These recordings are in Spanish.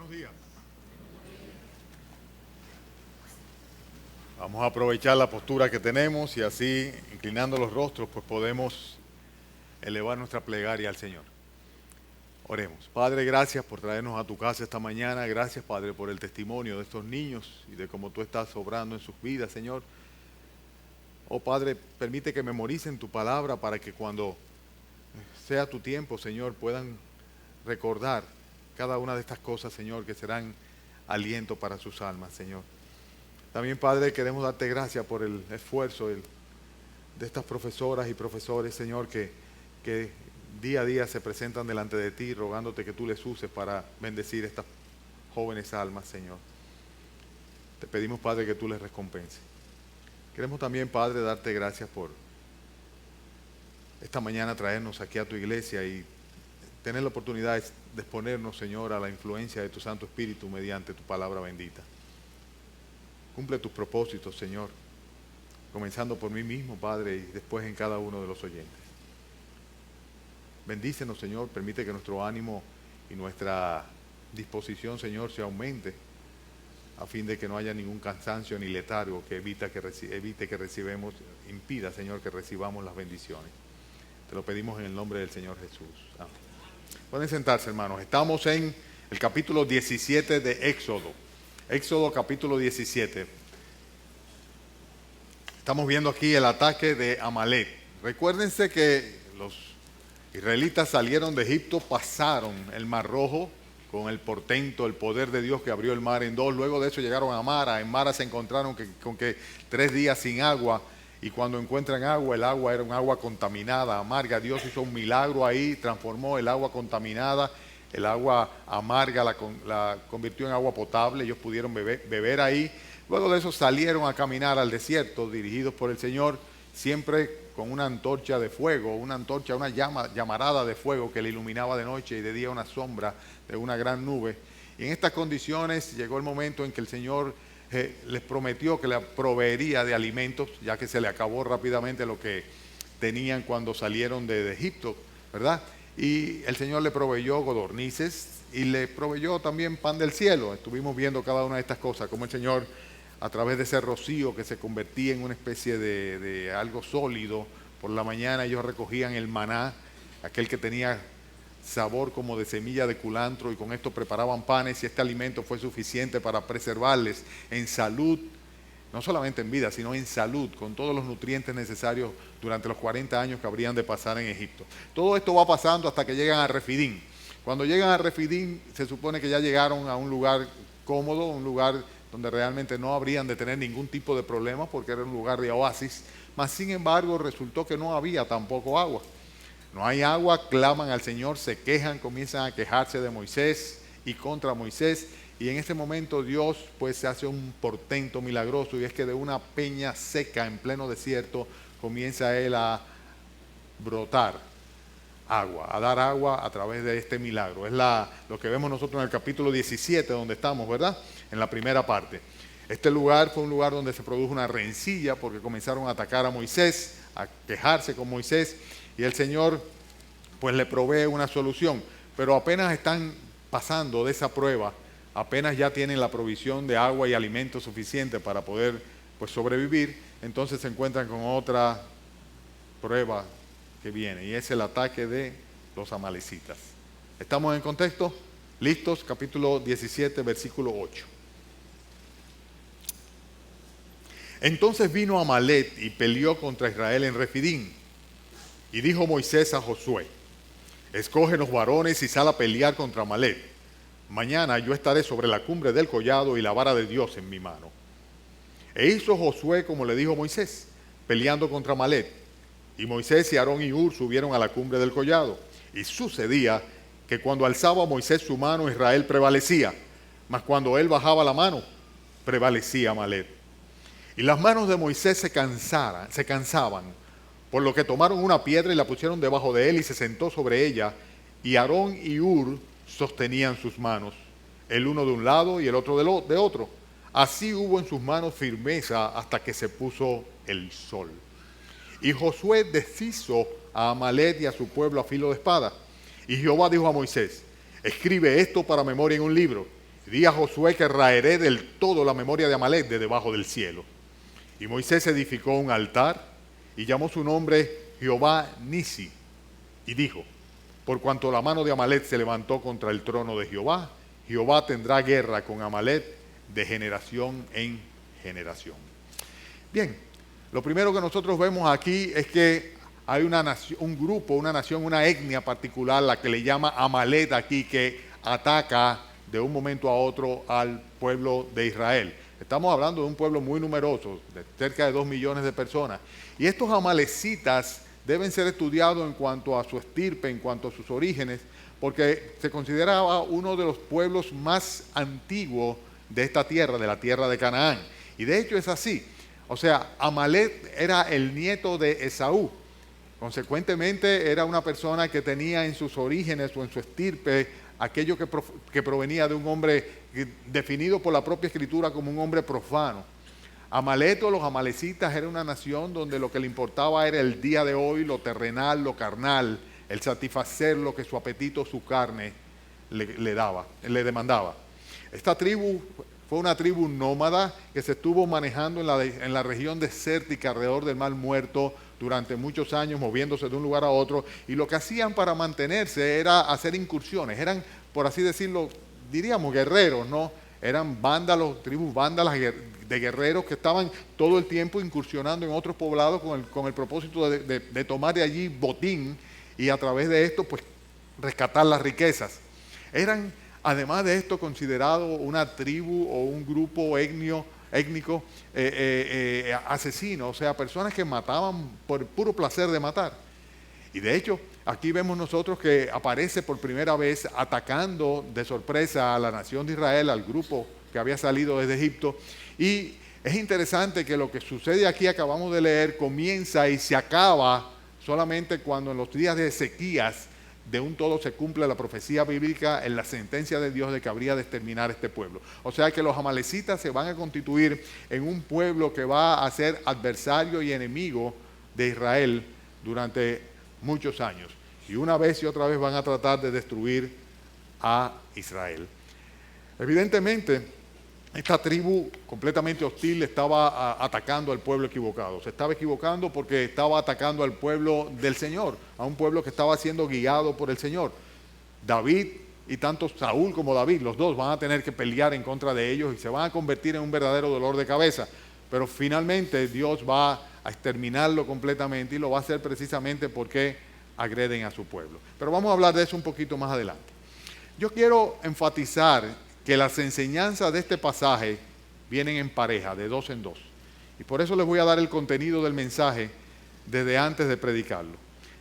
Buenos días. Vamos a aprovechar la postura que tenemos y así, inclinando los rostros, pues podemos elevar nuestra plegaria al Señor. Oremos. Padre, gracias por traernos a tu casa esta mañana. Gracias, Padre, por el testimonio de estos niños y de cómo tú estás obrando en sus vidas, Señor. Oh, Padre, permite que memoricen tu palabra para que cuando sea tu tiempo, Señor, puedan recordar cada una de estas cosas, Señor, que serán aliento para sus almas, Señor. También, Padre, queremos darte gracias por el esfuerzo de estas profesoras y profesores, Señor, que día a día se presentan delante de ti, rogándote que tú les uses para bendecir estas jóvenes almas, Señor. Te pedimos, Padre, que tú les recompenses. Queremos también, Padre, darte gracias por esta mañana traernos aquí a tu iglesia y tener la oportunidad de exponernos, Señor, a la influencia de tu Santo Espíritu mediante tu palabra bendita. Cumple tus propósitos, Señor, comenzando por mí mismo, Padre, y después en cada uno de los oyentes. Bendícenos, Señor, permite que nuestro ánimo y nuestra disposición, Señor, se aumente a fin de que no haya ningún cansancio ni letargo que impida, Señor, que recibamos las bendiciones. Te lo pedimos en el nombre del Señor Jesús. Amén. Pueden sentarse, hermanos. Estamos en el capítulo 17 de Éxodo. Éxodo capítulo 17. Estamos viendo aquí el ataque de Amalek. Recuérdense que los israelitas salieron de Egipto, pasaron el Mar Rojo con el portento, el poder de Dios que abrió el mar en dos. Luego de eso llegaron a Mara. En Mara se encontraron con 3 días sin agua. Y cuando encuentran agua, el agua era un agua contaminada, amarga. Dios hizo un milagro ahí, transformó el agua contaminada, el agua amarga la convirtió en agua potable. Ellos pudieron beber ahí. Luego de eso salieron a caminar al desierto, dirigidos por el Señor, siempre con una antorcha de fuego, una llamarada de fuego que le iluminaba de noche y de día una sombra de una gran nube. Y en estas condiciones llegó el momento en que el Señor les prometió que le proveería de alimentos, ya que se le acabó rápidamente lo que tenían cuando salieron de Egipto, ¿verdad? Y el Señor le proveyó codornices y le proveyó también pan del cielo. Estuvimos viendo cada una de estas cosas, como el Señor, a través de ese rocío que se convertía en una especie de algo sólido, por la mañana ellos recogían el maná, aquel que tenía sabor como de semilla de culantro, y con esto preparaban panes, y este alimento fue suficiente para preservarles en salud, no solamente en vida, sino en salud, con todos los nutrientes necesarios durante los 40 años que habrían de pasar en Egipto. Todo esto va pasando hasta que llegan a Refidín. Cuando llegan a Refidín, se supone que ya llegaron a un lugar cómodo, un lugar donde realmente no habrían de tener ningún tipo de problema, porque era un lugar de oasis, mas sin embargo resultó que no había tampoco agua. No hay agua, claman al Señor, se quejan, comienzan a quejarse de Moisés y contra Moisés. Y en este momento Dios pues se hace un portento milagroso, y es que de una peña seca en pleno desierto comienza Él a brotar agua, a dar agua a través de este milagro. Es lo que vemos nosotros en el capítulo 17 donde estamos, ¿verdad? En la primera parte. Este lugar fue un lugar donde se produjo una rencilla porque comenzaron a atacar a Moisés, a quejarse con Moisés. Y el Señor pues le provee una solución, pero apenas están pasando de esa prueba, apenas ya tienen la provisión de agua y alimento suficiente para poder pues sobrevivir, entonces se encuentran con otra prueba que viene, y es el ataque de los amalecitas. ¿Estamos en contexto? ¿Listos? Capítulo 17, versículo 8. Entonces vino Amalec y peleó contra Israel en Refidín. Y dijo Moisés a Josué: escoge los varones y sal a pelear contra Amalec. Mañana yo estaré sobre la cumbre del collado y la vara de Dios en mi mano. E hizo Josué como le dijo Moisés, peleando contra Amalec. Y Moisés y Aarón y Hur subieron a la cumbre del collado. Y sucedía que cuando alzaba Moisés su mano, Israel prevalecía. Mas cuando él bajaba la mano, prevalecía Amalec. Y las manos de Moisés se cansaban, por lo que tomaron una piedra y la pusieron debajo de él y se sentó sobre ella, y Aarón y Hur sostenían sus manos, el uno de un lado y el otro de otro. Así hubo en sus manos firmeza hasta que se puso el sol. Y Josué deshizo a Amalec y a su pueblo a filo de espada. Y Jehová dijo a Moisés: escribe esto para memoria en un libro, Di a Josué que raeré del todo la memoria de Amalek de debajo del cielo. Y Moisés edificó un altar y llamó su nombre Jehová Nisi. Y dijo, por cuanto la mano de Amalek se levantó contra el trono de Jehová, Jehová tendrá guerra con Amalek de generación en generación. Bien, lo primero que nosotros vemos aquí es que hay una nación, un grupo, una nación, una etnia particular, la que le llama Amalek aquí, que ataca de un momento a otro al pueblo de Israel. Estamos hablando de un pueblo muy numeroso, de cerca de 2 millones de personas. Y estos amalecitas deben ser estudiados en cuanto a su estirpe, en cuanto a sus orígenes, porque se consideraba uno de los pueblos más antiguos de esta tierra, de la tierra de Canaán. Y de hecho es así. O sea, Amalek era el nieto de Esaú. Consecuentemente era una persona que tenía en sus orígenes o en su estirpe aquello que provenía de un hombre definido por la propia escritura como un hombre profano. Amalek o los amalecitas era una nación donde lo que le importaba era el día de hoy, lo terrenal, lo carnal, el satisfacer lo que su apetito, su carne le demandaba. Esta tribu fue una tribu nómada que se estuvo manejando en la región desértica alrededor del Mar Muerto durante muchos años, moviéndose de un lugar a otro, y lo que hacían para mantenerse era hacer incursiones. Eran, por así decirlo, diríamos guerreros, ¿no? Eran vándalos, tribus vándalas de guerreros que estaban todo el tiempo incursionando en otros poblados con el propósito de tomar de allí botín y a través de esto pues rescatar las riquezas. Eran, además de esto, considerados una tribu o un grupo étnico asesino, o sea, personas que mataban por puro placer de matar. Y de hecho, aquí vemos nosotros que aparece por primera vez atacando de sorpresa a la nación de Israel, al grupo que había salido desde Egipto. Y es interesante que lo que sucede aquí, acabamos de leer, comienza y se acaba solamente cuando en los días de Ezequías de un todo se cumple la profecía bíblica en la sentencia de Dios de que habría de exterminar este pueblo. O sea que los amalecitas se van a constituir en un pueblo que va a ser adversario y enemigo de Israel durante muchos años. Y una vez y otra vez van a tratar de destruir a Israel. Evidentemente, esta tribu completamente hostil estaba atacando al pueblo equivocado. Se estaba equivocando porque estaba atacando al pueblo del Señor, a un pueblo que estaba siendo guiado por el Señor. David y tanto Saúl como David, los dos van a tener que pelear en contra de ellos y se van a convertir en un verdadero dolor de cabeza. Pero finalmente Dios va a exterminarlo completamente y lo va a hacer precisamente porque agreden a su pueblo. Pero vamos a hablar de eso un poquito más adelante. Yo quiero enfatizar que las enseñanzas de este pasaje vienen en pareja, de dos en dos. Y por eso les voy a dar el contenido del mensaje desde antes de predicarlo.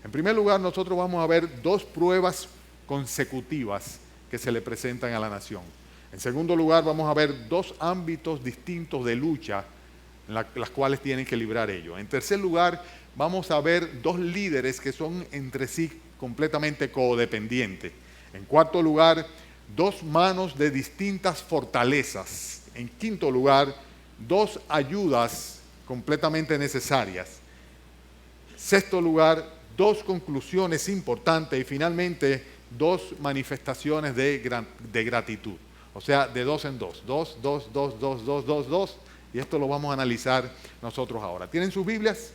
En primer lugar, nosotros vamos a ver dos pruebas consecutivas que se le presentan a la nación. En segundo lugar, vamos a ver dos ámbitos distintos de lucha en las cuales tienen que librar ellos. En tercer lugar, vamos a ver dos líderes que son entre sí completamente codependientes. En cuarto lugar, dos manos de distintas fortalezas. En quinto lugar, dos ayudas completamente necesarias. Sexto lugar, dos conclusiones importantes y finalmente dos manifestaciones de gratitud. O sea, de dos en dos. Dos. Y esto lo vamos a analizar nosotros ahora. ¿Tienen sus Biblias?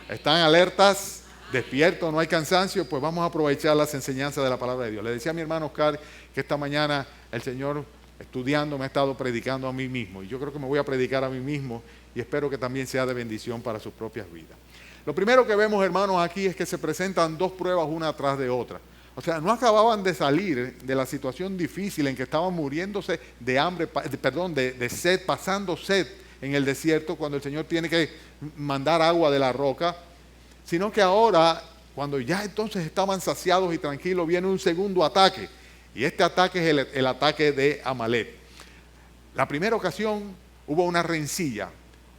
¿Están alertas? ¿Despiertos? ¿No hay cansancio? Pues vamos a aprovechar las enseñanzas de la palabra de Dios. Le decía a mi hermano Oscar que esta mañana el Señor, estudiando, me ha estado predicando a mí mismo. Y yo creo que me voy a predicar a mí mismo y espero que también sea de bendición para sus propias vidas. Lo primero que vemos, hermanos, aquí es que se presentan dos pruebas una tras de otra. O sea, no acababan de salir de la situación difícil en que estaban muriéndose de hambre, de sed, pasando sed en el desierto cuando el Señor tiene que mandar agua de la roca, sino que ahora, cuando ya entonces estaban saciados y tranquilos, viene un segundo ataque. Y este ataque es el ataque de Amalek. La primera ocasión hubo una rencilla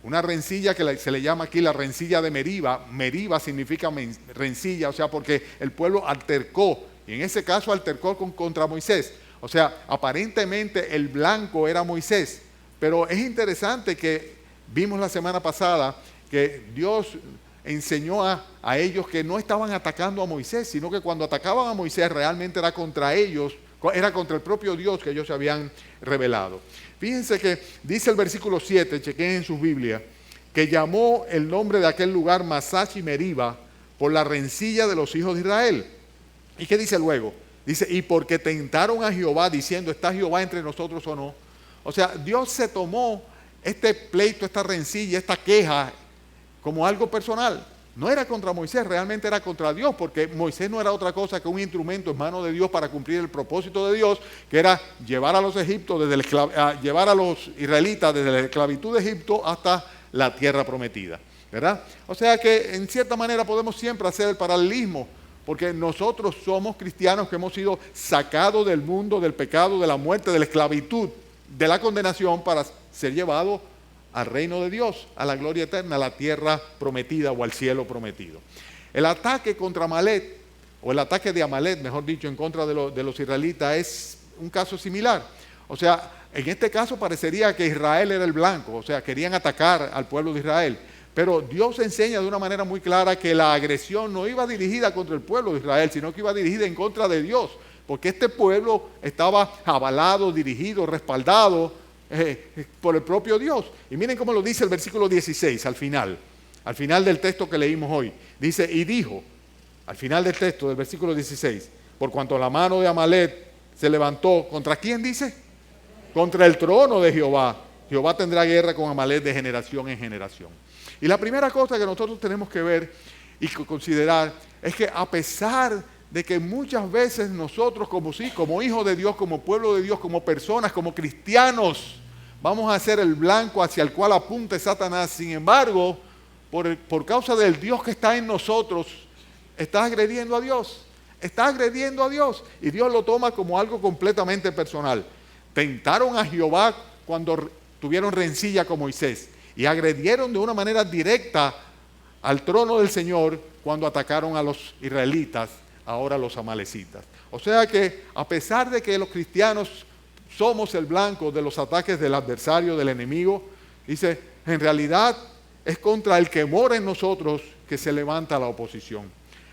que se le llama aquí la rencilla de Meriba. Meriba significa rencilla, o sea, porque el pueblo altercó, y en ese caso altercó contra Moisés. O sea, aparentemente el blanco era Moisés, pero es interesante que vimos la semana pasada que Dios enseñó a ellos que no estaban atacando a Moisés, sino que cuando atacaban a Moisés realmente era contra ellos Era contra el propio Dios que ellos se habían rebelado. Fíjense que dice el versículo 7, chequen en sus Biblias, que llamó el nombre de aquel lugar Masash y Meriba por la rencilla de los hijos de Israel. ¿Y qué dice luego? Dice, y porque tentaron a Jehová diciendo, ¿está Jehová entre nosotros o no? O sea, Dios se tomó este pleito, esta rencilla, esta queja como algo personal. No era contra Moisés, realmente era contra Dios, porque Moisés no era otra cosa que un instrumento en manos de Dios para cumplir el propósito de Dios, que era llevar a los egipcios, llevar a los israelitas desde la esclavitud de Egipto hasta la tierra prometida, ¿verdad? O sea que en cierta manera podemos siempre hacer el paralelismo, porque nosotros somos cristianos que hemos sido sacados del mundo, del pecado, de la muerte, de la esclavitud, de la condenación para ser llevados al reino de Dios, a la gloria eterna, a la tierra prometida o al cielo prometido. El ataque contra Amalek, o el ataque de Amalek, mejor dicho, en contra de los israelitas es un caso similar. O sea, en este caso parecería que Israel era el blanco, o sea, querían atacar al pueblo de Israel. Pero Dios enseña de una manera muy clara que la agresión no iba dirigida contra el pueblo de Israel, sino que iba dirigida en contra de Dios, porque este pueblo estaba avalado, dirigido, respaldado por el propio Dios. Y miren cómo lo dice el versículo 16 al final del texto que leímos hoy. Dice, y dijo, al final del texto del versículo 16, por cuanto la mano de Amalek se levantó, ¿contra quién dice? Contra el trono de Jehová. Jehová tendrá guerra con Amalek de generación en generación. Y la primera cosa que nosotros tenemos que ver y considerar es que a pesar de que muchas veces nosotros como hijos de Dios, como pueblo de Dios, como personas, como cristianos, vamos a ser el blanco hacia el cual apunte Satanás. Sin embargo, por causa del Dios que está en nosotros, estás agrediendo a Dios. Está agrediendo a Dios. Y Dios lo toma como algo completamente personal. Tentaron a Jehová cuando tuvieron rencilla con Moisés. Y agredieron de una manera directa al trono del Señor cuando atacaron a los israelitas, ahora los amalecitas. O sea que a pesar de que los cristianos somos el blanco de los ataques del adversario, del enemigo, dice, en realidad es contra el que mora en nosotros que se levanta la oposición.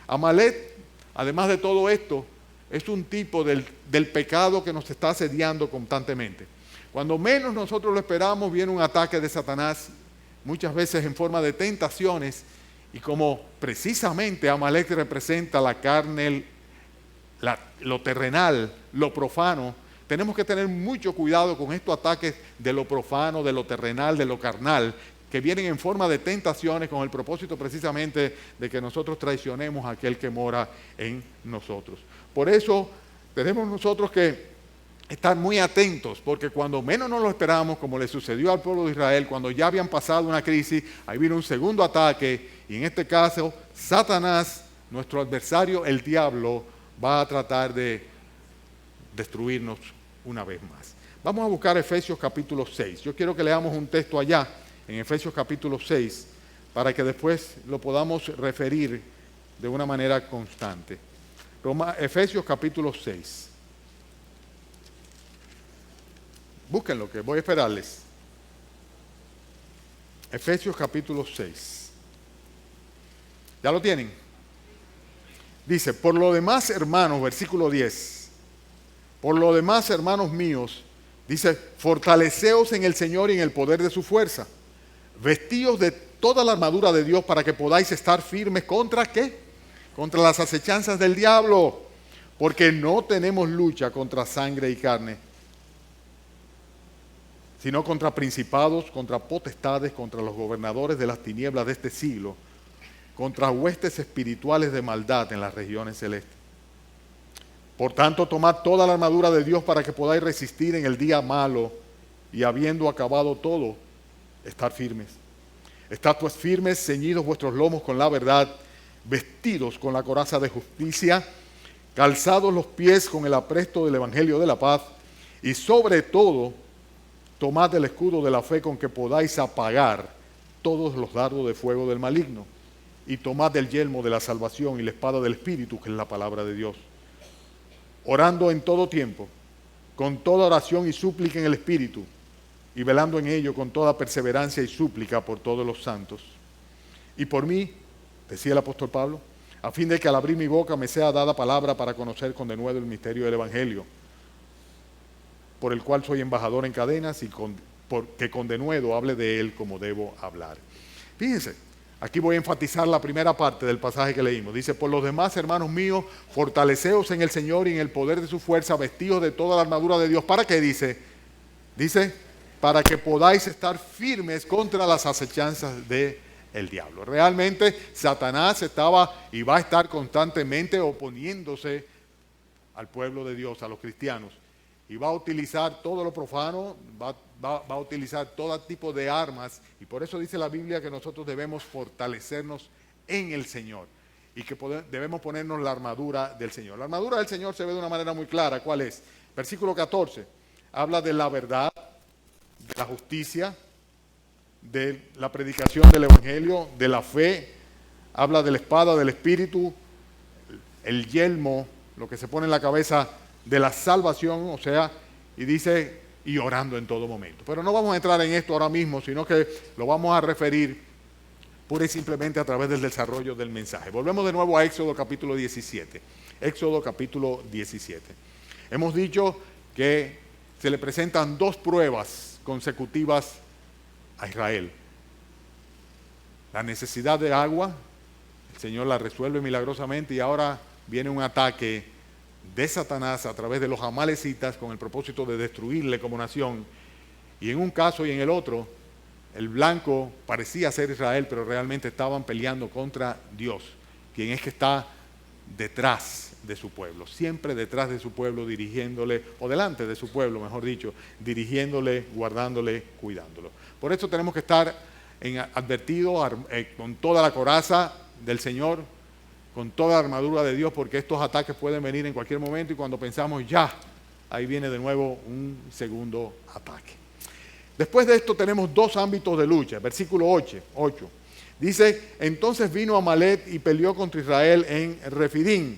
Amalek, además de todo esto, es un tipo del pecado que nos está asediando constantemente. Cuando menos nosotros lo esperamos, viene un ataque de Satanás, muchas veces en forma de tentaciones, y como precisamente Amalek representa la carne, lo terrenal, lo profano, tenemos que tener mucho cuidado con estos ataques de lo profano, de lo terrenal, de lo carnal, que vienen en forma de tentaciones con el propósito precisamente de que nosotros traicionemos a aquel que mora en nosotros. Por eso tenemos nosotros que estar muy atentos, porque cuando menos nos lo esperamos, como le sucedió al pueblo de Israel, cuando ya habían pasado una crisis, ahí vino un segundo ataque, y en este caso, Satanás, nuestro adversario, el diablo, va a tratar de destruirnos una vez más. Vamos a buscar Efesios capítulo 6. Yo quiero que leamos un texto allá, en Efesios capítulo 6, para que después lo podamos referir de una manera constante. Efesios capítulo 6. Búsquenlo, que voy a esperarles. Efesios capítulo 6. ¿Ya lo tienen? Dice, por lo demás, hermanos, versículo 10. Por lo demás, hermanos míos, dice, fortaleceos en el Señor y en el poder de su fuerza. Vestíos de toda la armadura de Dios para que podáis estar firmes contra ¿qué? Contra las acechanzas del diablo. Porque no tenemos lucha contra sangre y carne, sino contra principados, contra potestades, contra los gobernadores de las tinieblas de este siglo, contra huestes espirituales de maldad en las regiones celestes. Por tanto, tomad toda la armadura de Dios para que podáis resistir en el día malo y habiendo acabado todo, estar firmes. Estad pues firmes, ceñidos vuestros lomos con la verdad, vestidos con la coraza de justicia, calzados los pies con el apresto del evangelio de la paz y sobre todo, tomad el escudo de la fe con que podáis apagar todos los dardos de fuego del maligno y tomad el yelmo de la salvación y la espada del Espíritu, que es la palabra de Dios. Orando en todo tiempo, con toda oración y súplica en el Espíritu, y velando en ello con toda perseverancia y súplica por todos los santos. Y por mí, decía el apóstol Pablo, a fin de que al abrir mi boca me sea dada palabra para conocer con denuedo el misterio del Evangelio, por el cual soy embajador en cadenas y que con denuedo hable de él como debo hablar. Fíjense, aquí voy a enfatizar la primera parte del pasaje que leímos. Dice, por los demás, hermanos míos, fortaleceos en el Señor y en el poder de su fuerza, vestidos de toda la armadura de Dios. ¿Para qué dice? Dice, para que podáis estar firmes contra las acechanzas del diablo. Realmente Satanás estaba y va a estar constantemente oponiéndose al pueblo de Dios, a los cristianos. Y va a utilizar todo lo profano, va a utilizar todo tipo de armas. Y por eso dice la Biblia que nosotros debemos fortalecernos en el Señor. Y que debemos ponernos la armadura del Señor. La armadura del Señor se ve de una manera muy clara. ¿Cuál es? Versículo 14. Habla de la verdad, de la justicia, de la predicación del Evangelio, de la fe. Habla de la espada del Espíritu, el yelmo, lo que se pone en la cabeza de la salvación, o sea, y dice, y orando en todo momento. Pero no vamos a entrar en esto ahora mismo, sino que lo vamos a referir pura y simplemente a través del desarrollo del mensaje. Volvemos de nuevo a Éxodo capítulo 17. Éxodo capítulo 17. Hemos dicho que se le presentan dos pruebas consecutivas a Israel. La necesidad de agua, el Señor la resuelve milagrosamente y ahora viene un ataque de Satanás a través de los amalecitas con el propósito de destruirle como nación. Y en un caso y en el otro, el blanco parecía ser Israel, pero realmente estaban peleando contra Dios, quien es que está detrás de su pueblo, siempre detrás de su pueblo, dirigiéndole, o delante de su pueblo, mejor dicho, dirigiéndole, guardándole, cuidándolo. Por eso tenemos que estar advertidos con toda la coraza del Señor, con toda la armadura de Dios, porque estos ataques pueden venir en cualquier momento y cuando pensamos ya, ahí viene de nuevo un segundo ataque. Después de esto tenemos dos ámbitos de lucha. Versículo 8. Dice, entonces vino Amalec y peleó contra Israel en Refidim.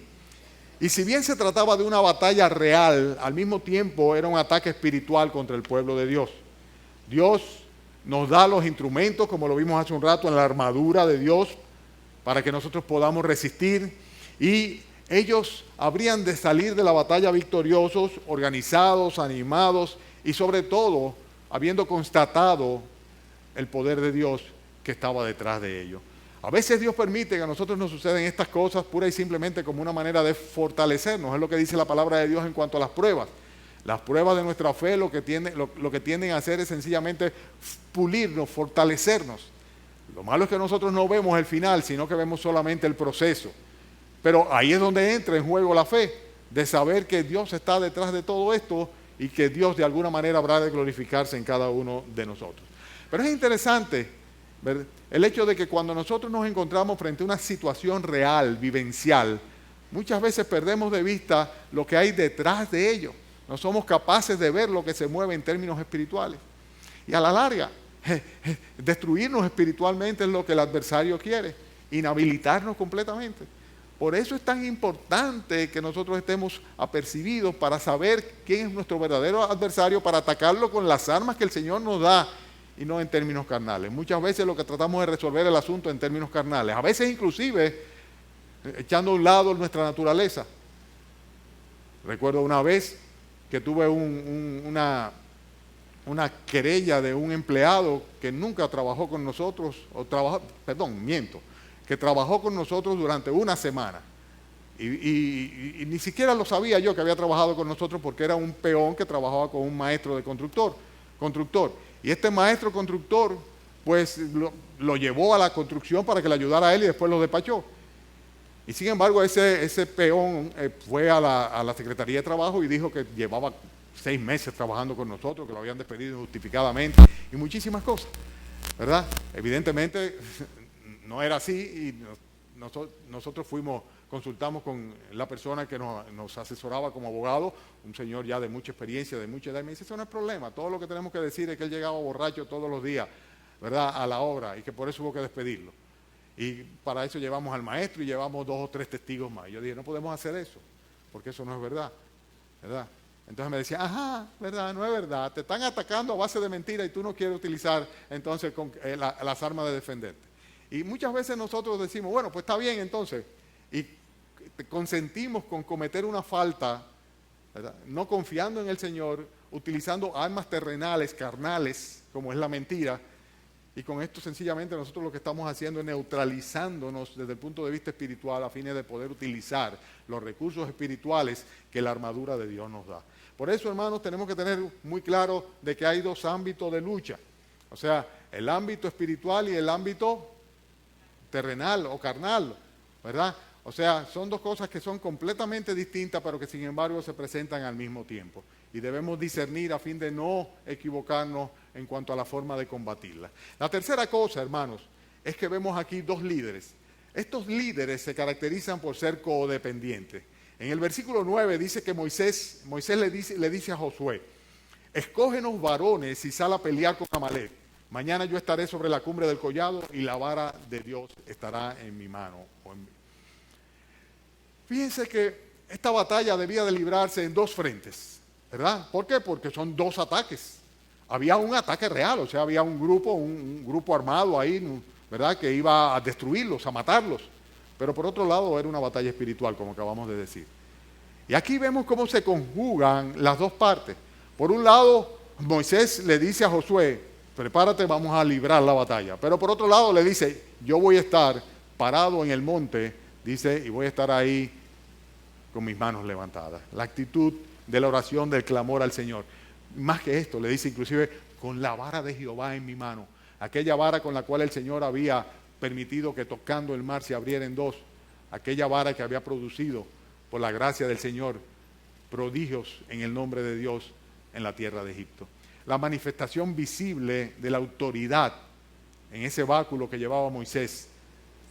Y si bien se trataba de una batalla real, al mismo tiempo era un ataque espiritual contra el pueblo de Dios. Dios nos da los instrumentos, como lo vimos hace un rato, en la armadura de Dios, para que nosotros podamos resistir, y ellos habrían de salir de la batalla victoriosos, organizados, animados, y sobre todo, habiendo constatado el poder de Dios que estaba detrás de ellos. A veces Dios permite que a nosotros nos sucedan estas cosas pura y simplemente como una manera de fortalecernos, es lo que dice la palabra de Dios en cuanto a las pruebas. Las pruebas de nuestra fe lo que tienden a hacer es sencillamente pulirnos, fortalecernos. Lo malo es que nosotros no vemos el final, sino que vemos solamente el proceso. Pero ahí es donde entra en juego la fe, de saber que Dios está detrás de todo esto y que Dios de alguna manera habrá de glorificarse en cada uno de nosotros. Pero es interesante ver el hecho de que cuando nosotros nos encontramos frente a una situación real, vivencial, muchas veces perdemos de vista lo que hay detrás de ello. No somos capaces de ver lo que se mueve en términos espirituales. Y a la larga, destruirnos espiritualmente es lo que el adversario quiere, inhabilitarnos completamente. Por eso es tan importante que nosotros estemos apercibidos para saber quién es nuestro verdadero adversario, para atacarlo con las armas que el Señor nos da y no en términos carnales. Muchas veces lo que tratamos es resolver el asunto en términos carnales, a veces inclusive echando a un lado nuestra naturaleza. Recuerdo una vez que tuve una querella de un empleado que nunca trabajó con nosotros, que trabajó con nosotros durante una semana. Y ni siquiera lo sabía yo que había trabajado con nosotros porque era un peón que trabajaba con un maestro de constructor. Y este maestro constructor, pues lo llevó a la construcción para que le ayudara a él y después lo despachó. Y sin embargo, ese peón fue a la Secretaría de Trabajo y dijo que llevaba 6 meses trabajando con nosotros, que lo habían despedido injustificadamente y muchísimas cosas, ¿verdad? Evidentemente no era así y nosotros consultamos con la persona que nos asesoraba como abogado, un señor ya de mucha experiencia, de mucha edad, y me dice, eso no es problema, todo lo que tenemos que decir es que él llegaba borracho todos los días, ¿verdad?, a la obra y que por eso hubo que despedirlo. Y para eso llevamos al maestro y llevamos 2 o 3 testigos más. Y yo dije, no podemos hacer eso, porque eso no es verdad, ¿verdad? Entonces me decía, ajá, ¿verdad? No es verdad, te están atacando a base de mentira y tú no quieres utilizar entonces las armas de defenderte. Y muchas veces nosotros decimos, bueno, pues está bien entonces, y consentimos con cometer una falta, ¿verdad?, no confiando en el Señor utilizando armas terrenales, carnales, como es la mentira. Y con esto sencillamente nosotros lo que estamos haciendo es neutralizándonos desde el punto de vista espiritual a fines de poder utilizar los recursos espirituales que la armadura de Dios nos da. Por eso, hermanos, tenemos que tener muy claro de que hay dos ámbitos de lucha. O sea, el ámbito espiritual y el ámbito terrenal o carnal, ¿verdad? O sea, son dos cosas que son completamente distintas, pero que sin embargo se presentan al mismo tiempo. Y debemos discernir a fin de no equivocarnos en cuanto a la forma de combatirla. La tercera cosa, hermanos, es que vemos aquí dos líderes. Estos líderes se caracterizan por ser codependientes. En el versículo 9 dice que Moisés le dice a Josué: escógenos varones y sal a pelear con Amalek. Mañana yo estaré sobre la cumbre del collado y la vara de Dios estará en mi mano. Fíjense que esta batalla debía de librarse en dos frentes, ¿verdad? ¿Por qué? Porque son dos ataques. Había un ataque real, o sea, había un grupo armado ahí, ¿verdad?, que iba a destruirlos, a matarlos. Pero por otro lado era una batalla espiritual, como acabamos de decir. Y aquí vemos cómo se conjugan las dos partes. Por un lado, Moisés le dice a Josué: prepárate, vamos a librar la batalla. Pero por otro lado le dice: yo voy a estar parado en el monte, dice, y voy a estar ahí con mis manos levantadas. La actitud de la oración, del clamor al Señor. Más que esto, le dice inclusive: con la vara de Jehová en mi mano. Aquella vara con la cual el Señor había permitido que tocando el mar se abriera en dos. Aquella vara que había producido, por la gracia del Señor, prodigios en el nombre de Dios en la tierra de Egipto. La manifestación visible de la autoridad en ese báculo que llevaba Moisés,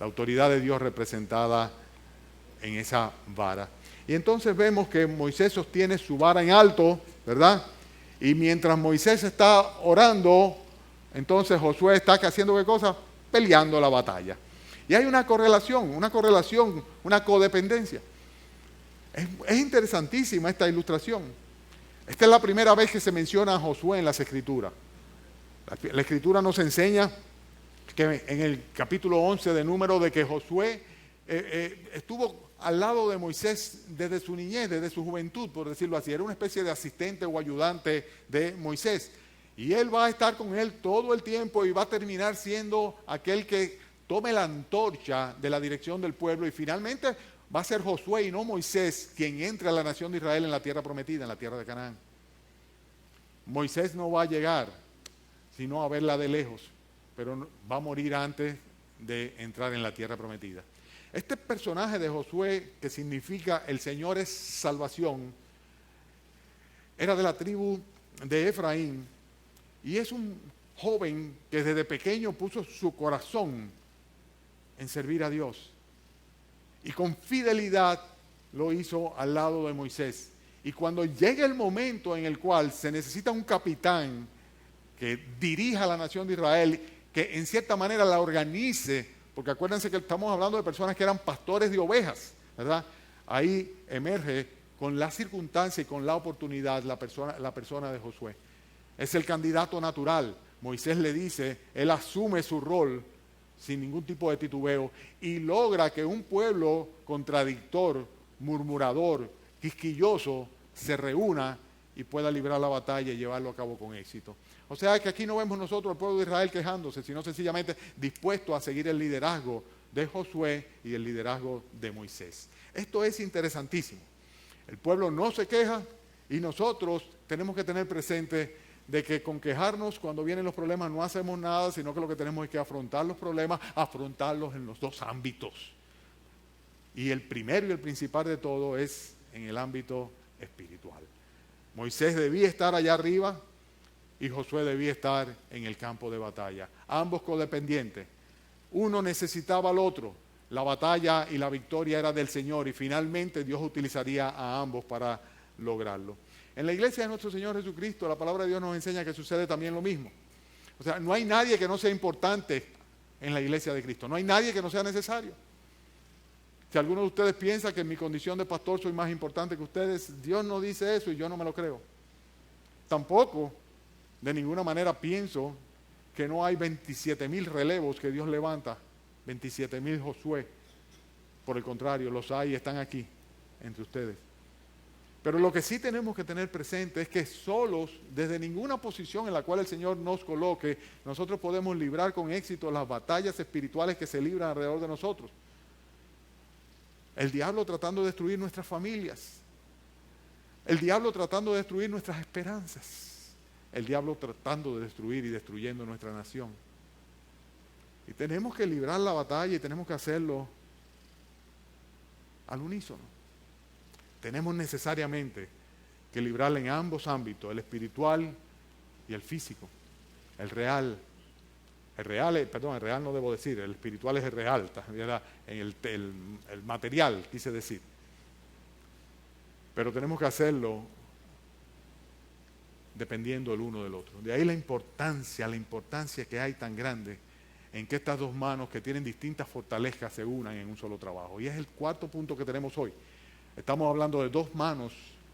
la autoridad de Dios representada en esa vara. Y entonces vemos que Moisés sostiene su vara en alto, ¿verdad? Y mientras Moisés está orando, entonces Josué está haciendo ¿qué cosa? Peleando la batalla. Y hay una correlación, una codependencia. Es interesantísima esta ilustración. Esta es la primera vez que se menciona a Josué en las Escrituras. La Escritura nos enseña que en el capítulo 11 de Números, de que Josué estuvo al lado de Moisés desde su niñez, desde su juventud, por decirlo así. Era una especie de asistente o ayudante de Moisés. Y él va a estar con él todo el tiempo y va a terminar siendo aquel que tome la antorcha de la dirección del pueblo, y finalmente va a ser Josué y no Moisés quien entre a la nación de Israel en la tierra prometida, en la tierra de Canaán. Moisés no va a llegar, sino a verla de lejos, pero va a morir antes de entrar en la tierra prometida. Este personaje de Josué, que significa el Señor es salvación, era de la tribu de Efraín, y es un joven que desde pequeño puso su corazón en servir a Dios. Y con fidelidad lo hizo al lado de Moisés. Y cuando llega el momento en el cual se necesita un capitán que dirija a la nación de Israel, que en cierta manera la organice, porque acuérdense que estamos hablando de personas que eran pastores de ovejas, ¿verdad? Ahí emerge con la circunstancia y con la oportunidad la persona de Josué. Es el candidato natural. Moisés le dice, él asume su rol sin ningún tipo de titubeo y logra que un pueblo contradictor, murmurador, quisquilloso, se reúna y pueda librar la batalla y llevarlo a cabo con éxito. O sea que aquí no vemos nosotros al pueblo de Israel quejándose, sino sencillamente dispuesto a seguir el liderazgo de Josué y el liderazgo de Moisés. Esto es interesantísimo. El pueblo no se queja y nosotros tenemos que tener presente de que con quejarnos cuando vienen los problemas no hacemos nada, sino que lo que tenemos es que afrontar los problemas, afrontarlos en los dos ámbitos. Y el primero y el principal de todo es en el ámbito espiritual. Moisés debía estar allá arriba y Josué debía estar en el campo de batalla. Ambos codependientes. Uno necesitaba al otro. La batalla y la victoria era del Señor y finalmente Dios utilizaría a ambos para lograrlo. En la iglesia de nuestro Señor Jesucristo, la palabra de Dios nos enseña que sucede también lo mismo. O sea, no hay nadie que no sea importante en la iglesia de Cristo. No hay nadie que no sea necesario. Si alguno de ustedes piensa que en mi condición de pastor soy más importante que ustedes, Dios no dice eso y yo no me lo creo. Tampoco, de ninguna manera pienso que no hay 27,000 relevos que Dios levanta, 27,000 Josué. Por el contrario, los hay y están aquí, entre ustedes. Pero lo que sí tenemos que tener presente es que solos, desde ninguna posición en la cual el Señor nos coloque, nosotros podemos librar con éxito las batallas espirituales que se libran alrededor de nosotros. El diablo tratando de destruir nuestras familias. El diablo tratando de destruir nuestras esperanzas. El diablo tratando de destruir y destruyendo nuestra nación. Y tenemos que librar la batalla y tenemos que hacerlo al unísono. Tenemos necesariamente que librarla en ambos ámbitos, el espiritual y el físico. El real no debo decir, el espiritual es el real, ¿verdad? El material, quise decir. Pero tenemos que hacerlo dependiendo el uno del otro. De ahí la importancia que hay tan grande en que estas dos manos que tienen distintas fortalezas se unan en un solo trabajo. Y es el cuarto punto que tenemos hoy. Estamos hablando de dos manos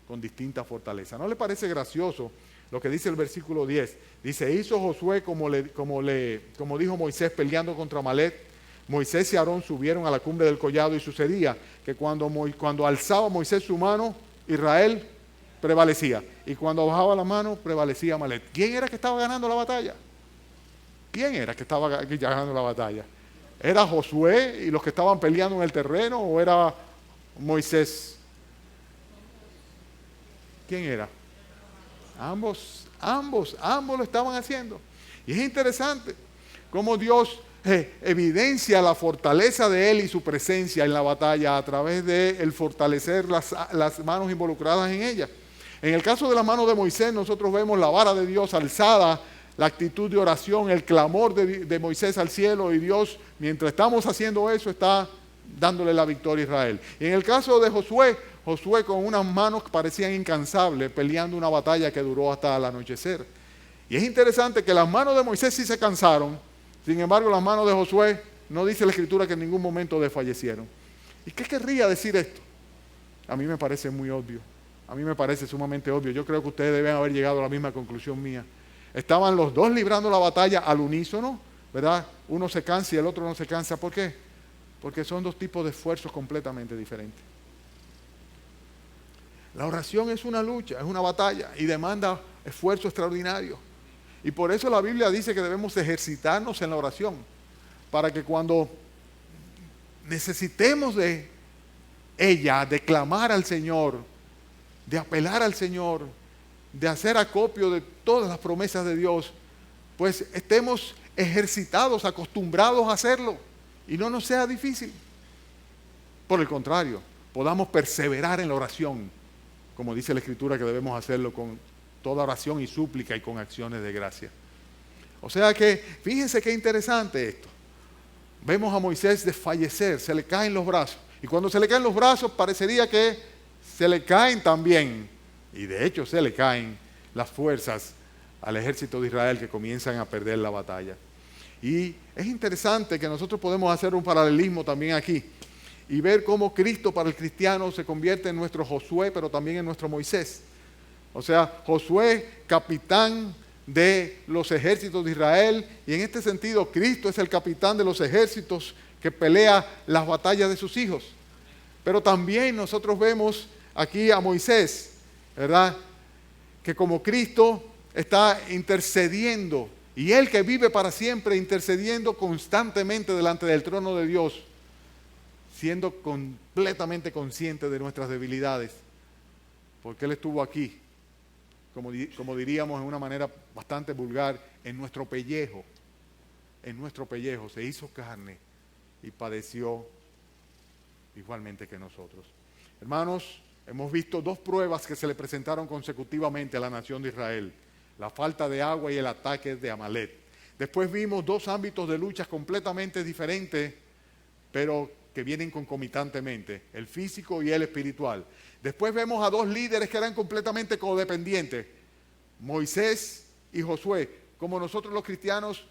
con distintas fortalezas. ¿No le parece gracioso lo que dice el versículo 10? Dice, hizo Josué como dijo Moisés peleando contra Amalek. Moisés y Aarón subieron a la cumbre del collado y sucedía que cuando alzaba Moisés su mano, Israel prevalecía. Y cuando bajaba la mano, prevalecía Amalek. ¿Quién era que estaba ganando la batalla? ¿Quién era que estaba ganando la batalla? ¿Era Josué y los que estaban peleando en el terreno o era Moisés? ¿Quién era? Ambos lo estaban haciendo. Y es interesante cómo Dios evidencia la fortaleza de Él y su presencia en la batalla a través de el fortalecer las manos involucradas en ella. En el caso de la mano de Moisés, nosotros vemos la vara de Dios alzada, la actitud de oración, el clamor de Moisés al cielo, y Dios, mientras estamos haciendo eso, está dándole la victoria a Israel. Y en el caso de Josué con unas manos que parecían incansables, peleando una batalla que duró hasta el anochecer. Y es interesante que las manos de Moisés sí se cansaron, sin embargo las manos de Josué no dice la Escritura que en ningún momento desfallecieron. ¿Y qué querría decir esto? A mí me parece muy obvio, a mí me parece sumamente obvio. Yo creo que ustedes deben haber llegado a la misma conclusión mía. Estaban los dos librando la batalla al unísono, ¿verdad? Uno se cansa y el otro no se cansa. ¿Por qué? Porque son dos tipos de esfuerzos completamente diferentes. La oración es una lucha, es una batalla y demanda esfuerzo extraordinario. Y por eso la Biblia dice que debemos ejercitarnos en la oración, para que cuando necesitemos de ella, de clamar al Señor, de apelar al Señor, de hacer acopio de todas las promesas de Dios, pues estemos ejercitados, acostumbrados a hacerlo y no nos sea difícil. Por el contrario, podamos perseverar en la oración, como dice la Escritura que debemos hacerlo con toda oración y súplica y con acciones de gracia. O sea que, fíjense qué interesante esto. Vemos a Moisés desfallecer, se le caen los brazos. Y cuando se le caen los brazos, parecería que se le caen también, y de hecho se le caen las fuerzas al ejército de Israel, que comienzan a perder la batalla. Y es interesante que nosotros podemos hacer un paralelismo también aquí y ver cómo Cristo para el cristiano se convierte en nuestro Josué, pero también en nuestro Moisés. O sea, Josué, capitán de los ejércitos de Israel, y en este sentido Cristo es el capitán de los ejércitos que pelea las batallas de sus hijos. Pero también nosotros vemos aquí a Moisés, ¿verdad? Que como Cristo está intercediendo, y Él que vive para siempre intercediendo constantemente delante del trono de Dios, siendo completamente consciente de nuestras debilidades, porque Él estuvo aquí, como diríamos en una manera bastante vulgar, en nuestro pellejo, se hizo carne y padeció igualmente que nosotros. Hermanos, hemos visto dos pruebas que se le presentaron consecutivamente a la nación de Israel: la falta de agua y el ataque de Amalek. Después vimos dos ámbitos de luchas completamente diferentes, pero que vienen concomitantemente, el físico y el espiritual. Después vemos a dos líderes que eran completamente codependientes, Moisés y Josué. Como nosotros los cristianos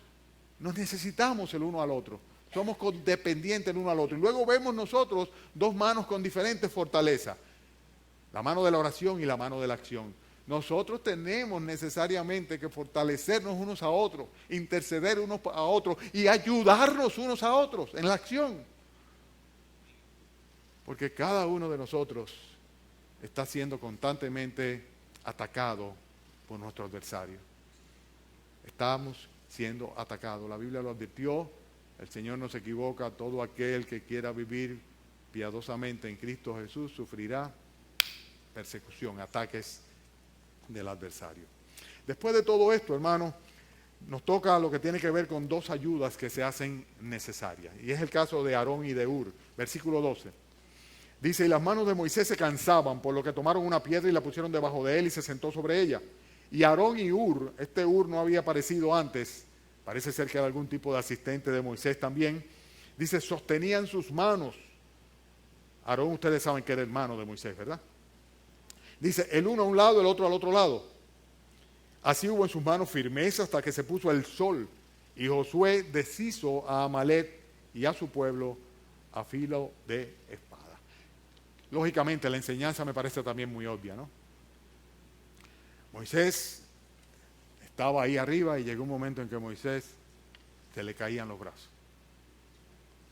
nos necesitamos el uno al otro, somos codependientes el uno al otro. Y luego vemos nosotros dos manos con diferentes fortalezas, la mano de la oración y la mano de la acción. Nosotros tenemos necesariamente que fortalecernos unos a otros, interceder unos a otros y ayudarnos unos a otros en la acción. Porque cada uno de nosotros está siendo constantemente atacado por nuestro adversario. Estamos siendo atacados. La Biblia lo advirtió, el Señor no se equivoca, todo aquel que quiera vivir piadosamente en Cristo Jesús sufrirá persecución, ataques del adversario. Después de todo esto, hermanos, nos toca lo que tiene que ver con dos ayudas que se hacen necesarias. Y es el caso de Aarón y de Hur. Versículo 12. Dice, y las manos de Moisés se cansaban, por lo que tomaron una piedra y la pusieron debajo de él y se sentó sobre ella. Y Aarón y Hur, este Hur no había aparecido antes, parece ser que era algún tipo de asistente de Moisés también, dice, sostenían sus manos. Aarón, ustedes saben que era hermano de Moisés, ¿verdad? Dice, el uno a un lado, el otro al otro lado. Así hubo en sus manos firmeza hasta que se puso el sol. Y Josué deshizo a Amalek y a su pueblo a filo de espada. Lógicamente, la enseñanza me parece también muy obvia, ¿no? Moisés estaba ahí arriba y llegó un momento en que Moisés se le caían los brazos.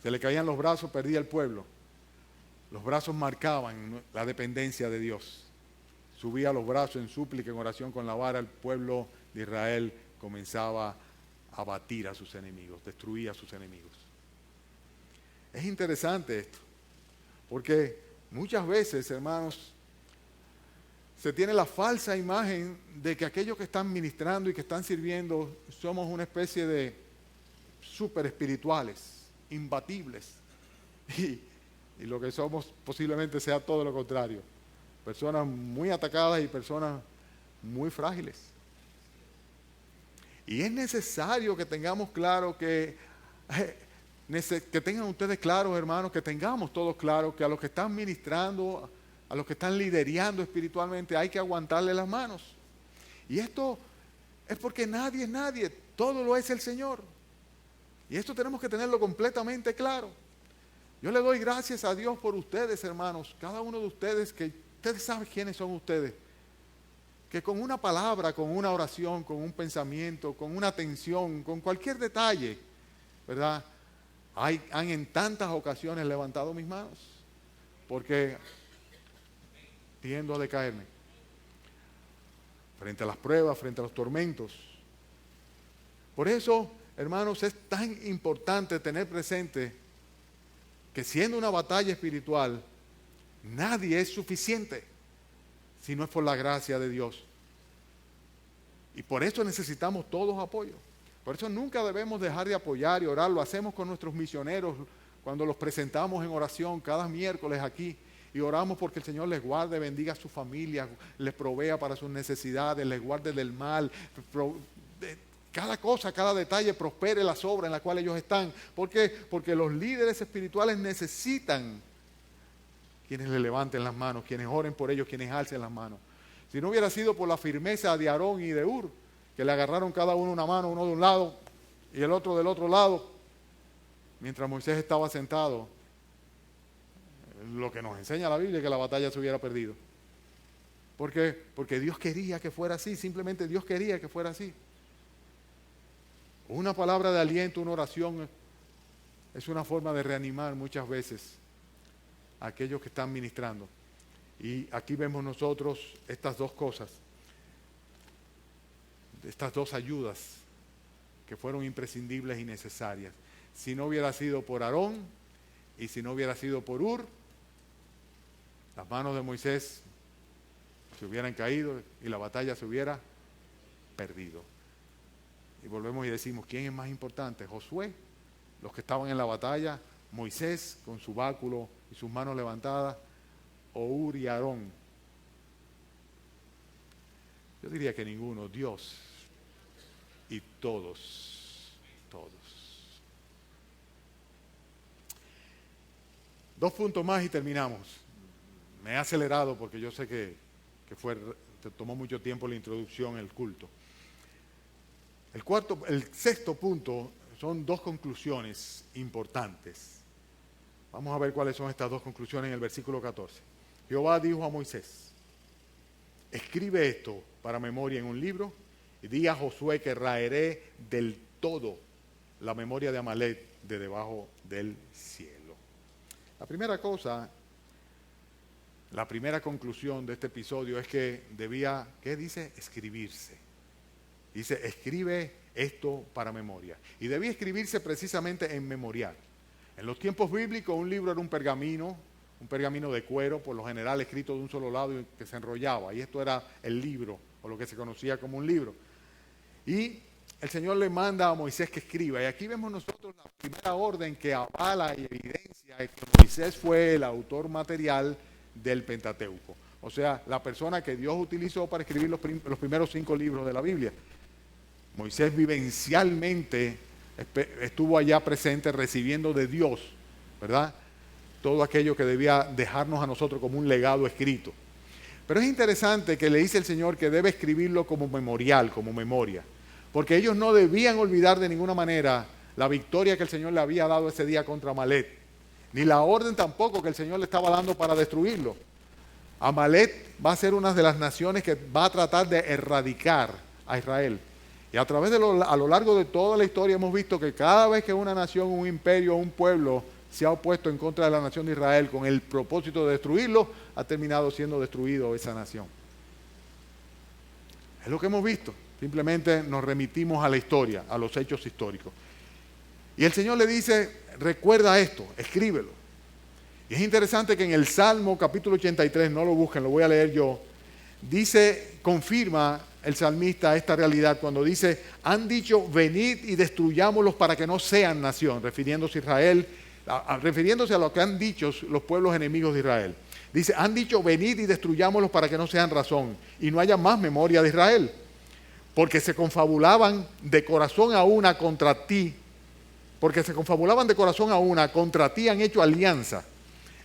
Se le caían los brazos, perdía el pueblo. Los brazos marcaban la dependencia de Dios. Subía los brazos en súplica, en oración con la vara, el pueblo de Israel comenzaba a batir a sus enemigos, destruía a sus enemigos. Es interesante esto, porque muchas veces, hermanos, se tiene la falsa imagen de que aquellos que están ministrando y que están sirviendo somos una especie de súper espirituales, imbatibles. Y lo que somos posiblemente sea todo lo contrario. Personas muy atacadas y personas muy frágiles. Y es necesario que tengamos claro que tengan ustedes claros, hermanos, que tengamos todos claros que a los que están ministrando, a los que están liderando espiritualmente, hay que aguantarle las manos. Y esto es porque nadie es nadie, todo lo es el Señor. Y esto tenemos que tenerlo completamente claro. Yo le doy gracias a Dios por ustedes, hermanos, cada uno de ustedes, que ustedes saben quiénes son ustedes, que con una palabra, con una oración, con un pensamiento, con una atención, con cualquier detalle, ¿verdad? Han en tantas ocasiones levantado mis manos, porque tiendo a decaerme frente a las pruebas, frente a los tormentos. Por eso, hermanos, es tan importante tener presente que siendo una batalla espiritual, nadie es suficiente si no es por la gracia de Dios. Y por eso necesitamos todos apoyo. Por eso nunca debemos dejar de apoyar y orar. Lo hacemos con nuestros misioneros cuando los presentamos en oración cada miércoles aquí. Y oramos porque el Señor les guarde, bendiga a su familia, les provea para sus necesidades, les guarde del mal. Cada cosa, cada detalle prospere las obras en las cuales ellos están. ¿Por qué? Porque los líderes espirituales necesitan quienes le levanten las manos, quienes oren por ellos, quienes alcen las manos. Si no hubiera sido por la firmeza de Aarón y de Hur, que le agarraron cada uno una mano, uno de un lado y el otro del otro lado, mientras Moisés estaba sentado, lo que nos enseña la Biblia es que la batalla se hubiera perdido. ¿Por qué? Porque Dios quería que fuera así, simplemente Dios quería que fuera así. Una palabra de aliento, una oración, es una forma de reanimar muchas veces a aquellos que están ministrando. Y aquí vemos nosotros estas dos cosas, estas dos ayudas que fueron imprescindibles y necesarias. Si no hubiera sido por Aarón y si no hubiera sido por Hur, las manos de Moisés se hubieran caído y la batalla se hubiera perdido. Y volvemos y decimos, ¿quién es más importante? Josué, los que estaban en la batalla, Moisés con su báculo y sus manos levantadas, o Hur y Aarón. Yo diría que ninguno, Dios y todos. Dos puntos más y terminamos. Me he acelerado porque yo sé que te tomó mucho tiempo la introducción, el culto. El sexto punto son dos conclusiones importantes. Vamos a ver cuáles son estas dos conclusiones en el versículo 14. Jehová dijo a Moisés, escribe esto para memoria en un libro y di a Josué que raeré del todo la memoria de Amalek de debajo del cielo. La primera cosa, la primera conclusión de este episodio es que debía, ¿qué dice? Escribirse. Dice, escribe esto para memoria. Y debía escribirse precisamente en memorial. En los tiempos bíblicos un libro era un pergamino de cuero, por lo general escrito de un solo lado y que se enrollaba. Y esto era el libro, o lo que se conocía como un libro. Y el Señor le manda a Moisés que escriba. Y aquí vemos nosotros la primera orden que avala y evidencia que Moisés fue el autor material del Pentateuco. O sea, la persona que Dios utilizó para escribir los primeros 5 libros de la Biblia. Moisés vivencialmente estuvo allá presente recibiendo de Dios, ¿verdad? Todo aquello que debía dejarnos a nosotros como un legado escrito. Pero es interesante que le dice el Señor que debe escribirlo como memorial, como memoria. Porque ellos no debían olvidar de ninguna manera la victoria que el Señor le había dado ese día contra Amalek. Ni la orden tampoco que el Señor le estaba dando para destruirlo. Amalek va a ser una de las naciones que va a tratar de erradicar a Israel. Y a través a lo largo de toda la historia hemos visto que cada vez que una nación, un imperio, un pueblo se ha opuesto en contra de la nación de Israel con el propósito de destruirlo, ha terminado siendo destruido esa nación. Es lo que hemos visto. Simplemente nos remitimos a la historia, a los hechos históricos. Y el Señor le dice, recuerda esto, escríbelo. Y es interesante que en el Salmo capítulo 83, no lo busquen, lo voy a leer yo, dice, confirma el salmista esta realidad cuando dice, han dicho, venid y destruyámoslos para que no sean nación, refiriéndose a Israel, refiriéndose a lo que han dicho los pueblos enemigos de Israel. Dice, han dicho, venid y destruyámoslos para que no sean razón y no haya más memoria de Israel, porque se confabulaban de corazón a una contra ti, han hecho alianza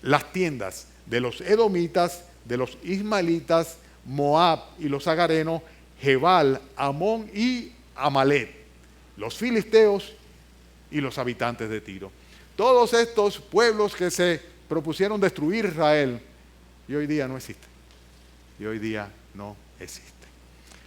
las tiendas de los edomitas, de los ismaelitas, Moab y los agarenos, Jebal, Amón y Amalek, los filisteos y los habitantes de Tiro. Todos estos pueblos que se propusieron destruir Israel y hoy día no existen.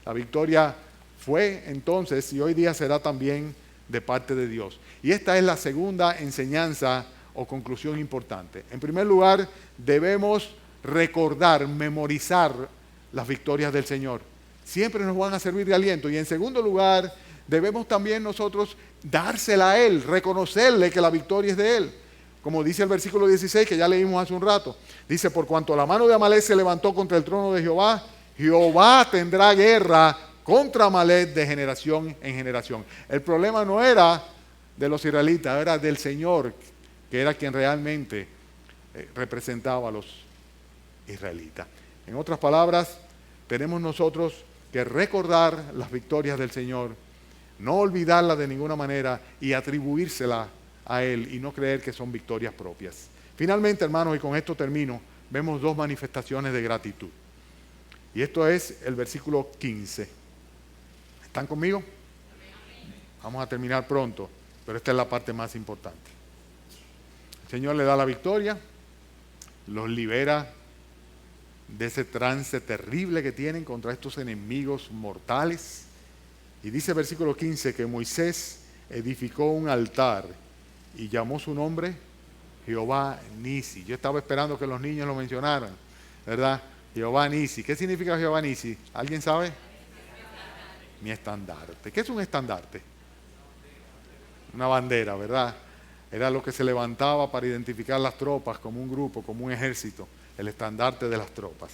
La victoria fue entonces y hoy día será también de parte de Dios. Y esta es la segunda enseñanza o conclusión importante. En primer lugar, debemos recordar, memorizar las victorias del Señor. Siempre nos van a servir de aliento. Y en segundo lugar, debemos también nosotros dársela a Él, reconocerle que la victoria es de Él. Como dice el versículo 16 que ya leímos hace un rato. Dice, por cuanto la mano de Amalek se levantó contra el trono de Jehová, Jehová tendrá guerra contra Amalek de generación en generación. El problema no era de los israelitas, era del Señor, que era quien realmente representaba a los israelitas. En otras palabras, tenemos nosotros que recordar las victorias del Señor, no olvidarlas de ninguna manera y atribuírselas a Él y no creer que son victorias propias. Finalmente, hermanos, y con esto termino, vemos 2 manifestaciones de gratitud. Y esto es el versículo 15. ¿Están conmigo? Vamos a terminar pronto, pero esta es la parte más importante. El Señor le da la victoria, los libera de ese trance terrible que tienen contra estos enemigos mortales. Y dice el versículo 15 que Moisés edificó un altar y llamó su nombre Jehová Nisi. Yo estaba esperando que los niños lo mencionaran, ¿verdad? Jehová Nisi. ¿Qué significa Jehová Nisi? ¿Alguien sabe? Mi estandarte. ¿Qué es un estandarte? Una bandera, ¿verdad? Era lo que se levantaba para identificar las tropas como un grupo, como un ejército, el estandarte de las tropas.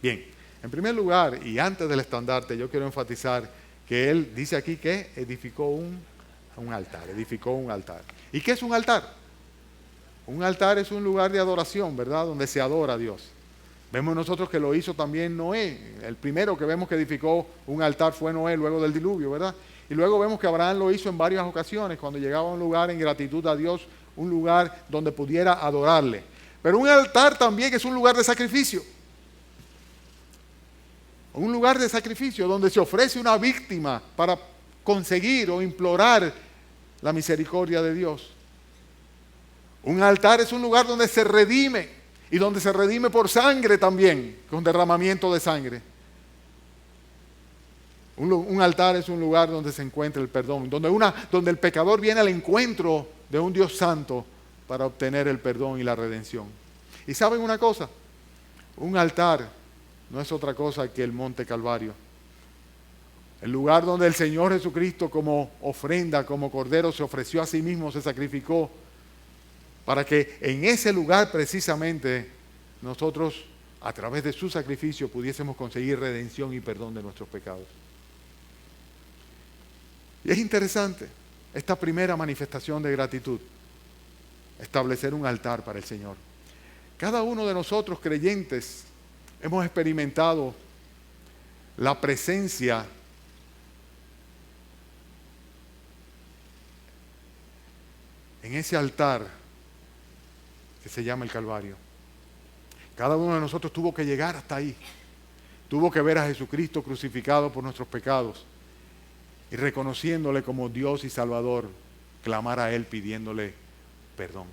Bien, en primer lugar, y antes del estandarte, yo quiero enfatizar que él dice aquí que edificó un altar. ¿Y qué es un altar? Un altar es un lugar de adoración, ¿verdad? Donde se adora a Dios. Vemos nosotros que lo hizo también Noé. El primero que vemos que edificó un altar fue Noé luego del diluvio, ¿verdad? Y luego vemos que Abraham lo hizo en varias ocasiones, cuando llegaba a un lugar en gratitud a Dios, un lugar donde pudiera adorarle. Pero un altar también es un lugar de sacrificio. Un lugar de sacrificio donde se ofrece una víctima para conseguir o implorar la misericordia de Dios. Un altar es un lugar donde se redime y donde se redime por sangre también, con derramamiento de sangre. Un altar es un lugar donde se encuentra el perdón, donde el pecador viene al encuentro de un Dios santo para obtener el perdón y la redención. Y ¿saben una cosa? Un altar no es otra cosa que el Monte Calvario. El lugar donde el Señor Jesucristo como ofrenda, como cordero, se ofreció a sí mismo, se sacrificó, para que en ese lugar precisamente nosotros, a través de su sacrificio, pudiésemos conseguir redención y perdón de nuestros pecados. Y es interesante esta primera manifestación de gratitud, establecer un altar para el Señor. Cada uno de nosotros creyentes hemos experimentado la presencia en ese altar que se llama el Calvario. Cada uno de nosotros tuvo que llegar hasta ahí. Tuvo que ver a Jesucristo crucificado por nuestros pecados y reconociéndole como Dios y Salvador, clamar a Él pidiéndole perdón.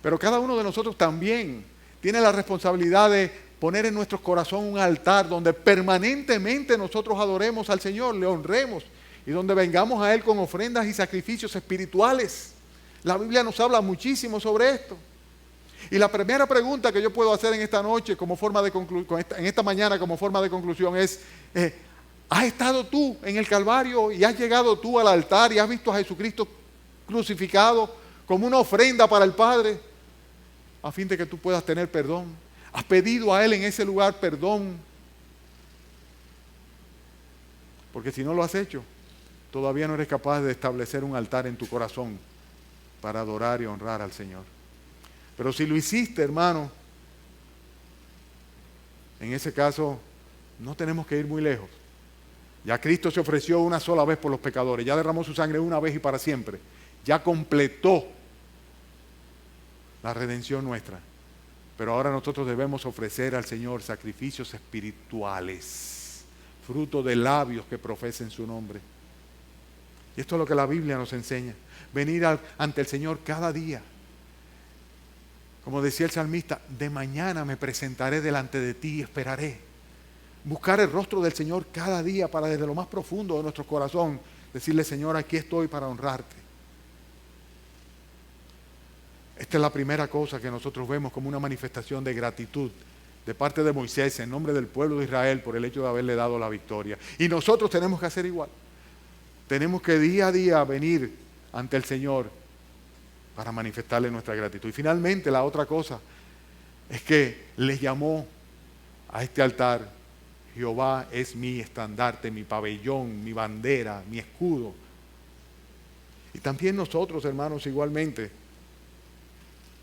Pero cada uno de nosotros también tiene la responsabilidad de poner en nuestro corazón un altar donde permanentemente nosotros adoremos al Señor, le honremos y donde vengamos a Él con ofrendas y sacrificios espirituales. La Biblia nos habla muchísimo sobre esto. Y la primera pregunta que yo puedo hacer en esta noche, como forma de en esta mañana como forma de conclusión es, ¿has estado tú en el Calvario y has llegado tú al altar y has visto a Jesucristo crucificado como una ofrenda para el Padre a fin de que tú puedas tener perdón? ¿Has pedido a Él en ese lugar perdón? Porque si no lo has hecho, todavía no eres capaz de establecer un altar en tu corazón para adorar y honrar al Señor. Pero si lo hiciste, hermano, en ese caso no tenemos que ir muy lejos. Ya Cristo se ofreció una sola vez por los pecadores, ya derramó su sangre una vez y para siempre. Ya completó la redención nuestra. Pero ahora nosotros debemos ofrecer al Señor sacrificios espirituales, fruto de labios que profesen su nombre. Y esto es lo que la Biblia nos enseña. Venir ante el Señor cada día. Como decía el salmista, de mañana me presentaré delante de ti y esperaré. Buscar el rostro del Señor cada día para desde lo más profundo de nuestro corazón decirle, Señor, aquí estoy para honrarte. Esta es la primera cosa que nosotros vemos como una manifestación de gratitud de parte de Moisés en nombre del pueblo de Israel por el hecho de haberle dado la victoria. Y nosotros tenemos que hacer igual. Tenemos que día a día venir ante el Señor para manifestarle nuestra gratitud. Y finalmente la otra cosa es que les llamó a este altar, Jehová es mi estandarte, mi pabellón, mi bandera, mi escudo. Y también nosotros, hermanos, igualmente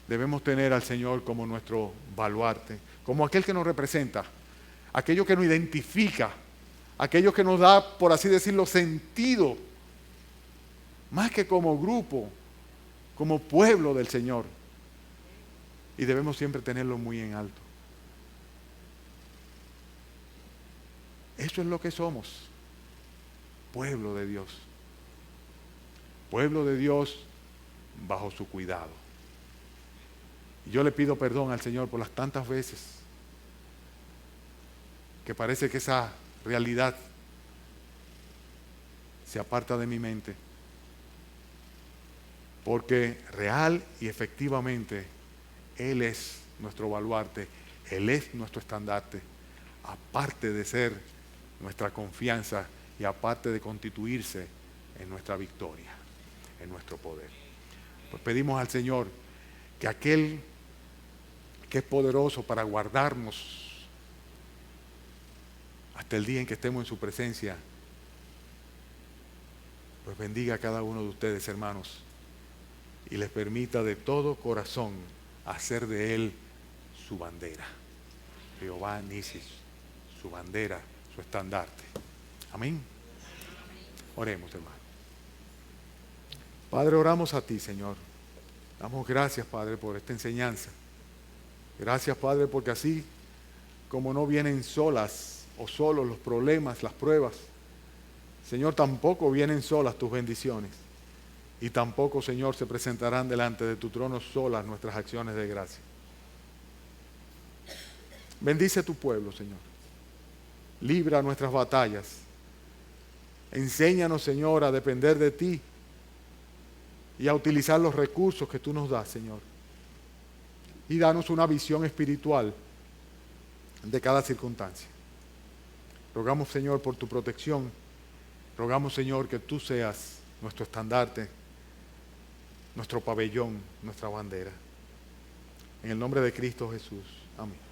debemos tener al Señor como nuestro baluarte, como aquel que nos representa, aquello que nos identifica, aquello que nos da, por así decirlo, sentido, más que como grupo, como pueblo del Señor. Y debemos siempre tenerlo muy en alto. Eso es lo que somos, pueblo de Dios. Pueblo de Dios bajo su cuidado. Y yo le pido perdón al Señor por las tantas veces que parece que esa realidad se aparta de mi mente. Porque real y efectivamente Él es nuestro baluarte, Él es nuestro estandarte, aparte de ser nuestra confianza y aparte de constituirse en nuestra victoria, en nuestro poder. Pues pedimos al Señor que aquel que es poderoso para guardarnos hasta el día en que estemos en su presencia, pues bendiga a cada uno de ustedes, hermanos, y les permita de todo corazón hacer de Él su bandera. Jehová Nissi, su bandera, su estandarte. Amén. Oremos, hermano. Padre, oramos a ti, Señor. Damos gracias, Padre, por esta enseñanza. Gracias, Padre, porque así como no vienen solas o solos los problemas, las pruebas, Señor, tampoco vienen solas tus bendiciones. Y tampoco, Señor, se presentarán delante de tu trono solas nuestras acciones de gracia. Bendice a tu pueblo, Señor. Libra nuestras batallas. Enséñanos, Señor, a depender de ti y a utilizar los recursos que tú nos das, Señor. Y danos una visión espiritual de cada circunstancia. Rogamos, Señor, por tu protección. Rogamos, Señor, que tú seas nuestro estandarte, nuestro pabellón, nuestra bandera. En el nombre de Cristo Jesús. Amén.